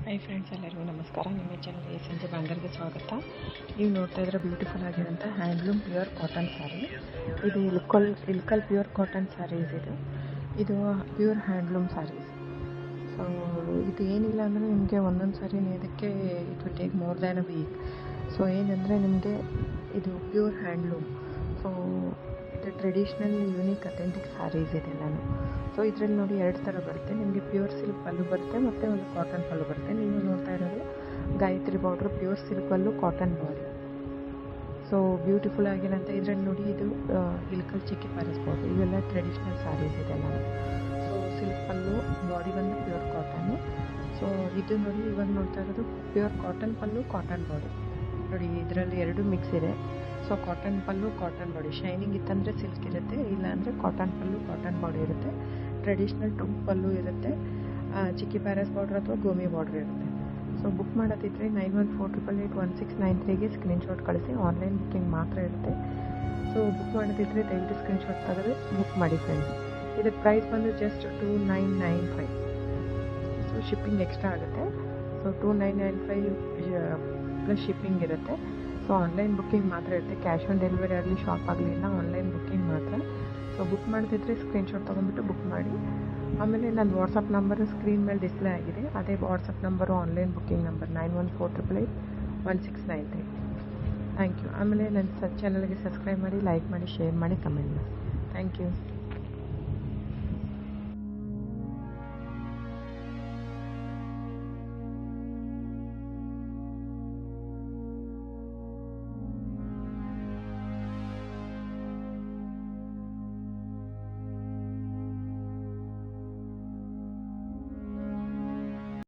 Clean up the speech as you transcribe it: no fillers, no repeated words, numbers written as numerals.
Hi friends, ಎಲ್ಲರಿಗೂ ನಮಸ್ಕಾರ. ನಿಮ್ಮ ಚಾನಲ್ಗೆ ಸಂಜೆ ಬಂಗಾರಗೆ ಸ್ವಾಗತ. ನೀವು ನೋಡ್ತಾ ಇದ್ರೆ ಬ್ಯೂಟಿಫುಲ್ ಆಗಿರೋಂಥ ಹ್ಯಾಂಡ್ಲೂಮ್ ಪ್ಯೂರ್ ಕಾಟನ್ ಸ್ಯಾರಿ. ಇದು ಇಲ್ಕಲ್ ಪ್ಯೂರ್ ಕಾಟನ್ ಸ್ಯಾರೀಸ್. ಇದು ಪ್ಯೂರ್ ಹ್ಯಾಂಡ್ಲೂಮ್ ಸ್ಯಾರೀಸ್. ಸೊ ಇದು ಏನಿಲ್ಲ ಅಂದರೆ ನಿಮಗೆ ಒಂದೊಂದು ಸಾರಿ ನೇಯೋದಕ್ಕೆ it will take more than a week. So ಏನಂದರೆ ನಿಮಗೆ ಇದು ಪ್ಯೂರ್ ಹ್ಯಾಂಡ್ಲೂಮ್. ಸೊ ಇದು ಟ್ರೆಡಿಷ್ನಲ್ ಯೂನಿಕ್ ಅಥೆಂಟಿಕ್ ಸ್ಯಾರೀಸ್ ಇದೆಲ್ಲನೂ. ಸೊ ಇದರಲ್ಲಿ ನೋಡಿ ಎರಡು ಥರ ಬರುತ್ತೆ. ನಿಮಗೆ ಪ್ಯೂರ್ ಸಿಲ್ಕ್ ಪಲ್ಲು ಬರುತ್ತೆ ಮತ್ತು ಒಂದು ಕಾಟನ್ ಪಲ್ಲು ಬರುತ್ತೆ. ನೀವು ನೋಡ್ತಾ ಇರೋದು ಗಾಯತ್ರಿ ಬಾರ್ಡ್ರು ಪ್ಯೂರ್ ಸಿಲ್ಕ್ ಪಲ್ಲು, ಕಾಟನ್ ಬಾಡಿ. ಸೊ ಬ್ಯೂಟಿಫುಲ್ ಆಗಿರೋಂಥ ಇದರಲ್ಲಿ ನೋಡಿ ಇದು ಇಲ್ಕಲ್ ಚಿಕ್ಕಿ ಪ್ಯಾರಸ್ ಬಾರ್ಡ್ರು, ಇವೆಲ್ಲ ಟ್ರೆಡಿಷ್ನಲ್ ಸ್ಯಾರೀಸ್ ಇದೆಲ್ಲ. ಸೊ ಸಿಲ್ಕ್ ಪಲ್ಲು, ಬಾಡಿ ಬಂದು ಪ್ಯೂರ್ ಕಾಟನ್ನು. ಸೊ ಇದು ನೋಡಿ ಇವಾಗ ನೋಡ್ತಾ ಇರೋದು ಪ್ಯೂರ್ ಕಾಟನ್ ಪಲ್ಲು, ಕಾಟನ್ ಬಾಡಿ. ನೋಡಿ ಇದರಲ್ಲಿ ಎರಡು ಮಿಕ್ಸ್ ಇದೆ. ಸೊ ಕಾಟನ್ ಪಲ್ಲು, ಕಾಟನ್ ಬಾಡಿ. ಶೈನಿಂಗ್ ಇತ್ತಂದರೆ ಸಿಲ್ಕ್ ಇರುತ್ತೆ, ಇಲ್ಲ ಅಂದರೆ ಕಾಟನ್ ಪಲ್ಲು, ಕಾಟನ್ ಬಾಡಿ ಇರುತ್ತೆ. ಟ್ರೆಡಿಷ್ನಲ್ ಟುಂಕ್ ಪಲ್ಲು ಇರುತ್ತೆ, ಚಿಕ್ಕಿ ಪ್ಯಾರಸ್ ಬಾರ್ಡ್ರ್ ಅಥವಾ ಗೋಮಿ ಬಾರ್ಡ್ರ್ ಇರುತ್ತೆ. ಸೊ ಬುಕ್ ಮಾಡೋದಿದ್ರೆ 9148881693ಗೆ ಸ್ಕ್ರೀನ್ಶಾಟ್ ಕಳಿಸಿ. ಆನ್ಲೈನ್ ಬುಕ್ಕಿಂಗ್ ಮಾತ್ರ ಇರುತ್ತೆ. ಸೊ ಬುಕ್ ಮಾಡೋದಿದ್ರೆ ದಯವಿಟ್ಟು ಸ್ಕ್ರೀನ್ಶಾಟ್ ತೆಗೆದು ಬುಕ್ ಮಾಡಿ ಫ್ರೆಂಡ್ಸ್. ಇದರ ಪ್ರೈಸ್ ಬಂದು ಜಸ್ಟ್ 2995. ಸೊ ಶಿಪ್ಪಿಂಗ್ ಎಕ್ಸ್ಟ್ರಾ ಆಗುತ್ತೆ. ಸೊ 2995 ಪ್ಲಸ್ ಶಿಪ್ಪಿಂಗ್ ಇರುತ್ತೆ. ಸೊ ಆನ್ಲೈನ್ ಬುಕ್ಕಿಂಗ್ ಮಾತ್ರ ಇರುತ್ತೆ. ಕ್ಯಾಶ್ ಆನ್ ಡೆಲಿವರಿ ಆಗಲಿ, ಶಾಪ್ ಆಗಲಿಲ್ಲ, ಆನ್ಲೈನ್ ಬುಕ್ಕಿಂಗ್ ಮಾತ್ರ. ಸೊ ಬುಕ್ ಮಾಡ್ತಿದ್ರೆ ಸ್ಕ್ರೀನ್ಶಾಟ್ ತೊಗೊಂಡ್ಬಿಟ್ಟು ಬುಕ್ ಮಾಡಿ. ಆಮೇಲೆ ನನ್ನ ವಾಟ್ಸಪ್ ನಂಬರು ಸ್ಕ್ರೀನ್ ಮೇಲೆ ಡಿಸ್ಪ್ಲೇ ಆಗಿದೆ. ಅದೇ WhatsApp number online booking number 9148881693. Thank you. ಆಮೇಲೆ ನನ್ನ ಚಾನಲ್ಗೆ ಸಬ್ಸ್ಕ್ರೈಬ್ ಮಾಡಿ, ಲೈಕ್ ಮಾಡಿ, ಶೇರ್ ಮಾಡಿ, ಕಮೆಂಟ್ ಮಾಡಿ. Thank you.